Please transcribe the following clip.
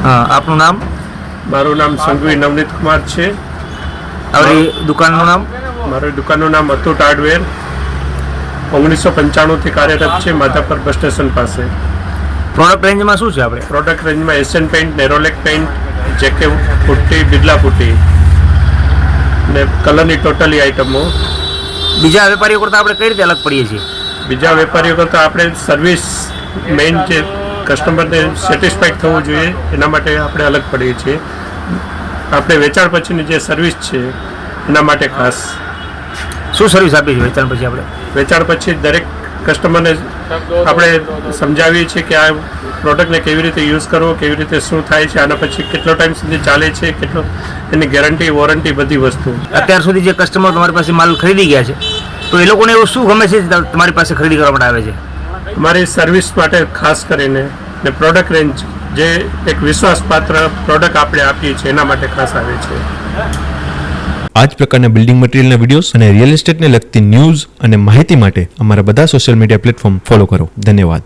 हाँ, आपનું નામ? મારું નામ સંઘવી નવનીત કુમાર છે. આપણી દુકાનનું નામ? મારી દુકાનનું નામ અતુટ હાર્ડવેર 1995 થી કાર્યરત છે માધાપર બસ સ્ટેશન પાસે. પ્રોડક્ટ રેન્જમાં શું છે આપણે? પ્રોડક્ટ રેન્જમાં એશિયન પેઇન્ટ, નેરોલેક પેઇન્ટ, જેકે પુટ્ટી, બિરલા પુટ્ટી ને કલરની ટોટલી આઇટમો. બીજા વેપારીઓ કરતાં આપણે કઈ રીતે અલગ પડીએ છીએ? બીજા વેપારીઓ કરતાં આપણે સર્વિસ મેઇન જે કસ્ટમરને સેટિસ્ફાઈડ થવું જોઈએ એના માટે આપણે અલગ પડીએ છીએ. આપણે વેચાણ પછીની જે સર્વિસ છે એના માટે ખાસ. શું સર્વિસ આપીએ છીએ વેચાણ પછી આપણે? વેચાણ પછી દરેક કસ્ટમરને આપણે સમજાવીએ છીએ કે આ પ્રોડક્ટને કેવી રીતે યુઝ કરવો, કેવી રીતે શું થાય છે, આના પછી કેટલો ટાઈમ સુધી ચાલે છે, કેટલો એની ગેરંટી, વોરંટી, બધી વસ્તુ. અત્યાર સુધી જે કસ્ટમર તમારી પાસે માલ ખરીદી ગયા છે તો એ લોકોને એવું શું ગમે છે તમારી પાસે ખરીદી કરવા માટે આવે છે? અમારી સર્વિસ માટે ખાસ કરીને ને પ્રોડક્ટ રેન્જ જે એક વિશ્વાસપાત્ર પ્રોડક્ટ આપણે આપીએ છીએ એના માટે ખાસ આવે છે. આ જ પ્રકારના બિલ્ડિંગ મટીરિયલના વિડીયોઝ અને રિયલ એસ્ટેટને લગતી ન્યૂઝ અને માહિતી માટે અમારા બધા સોશિયલ મીડિયા પ્લેટફોર્મ ફોલો કરો. ધન્યવાદ.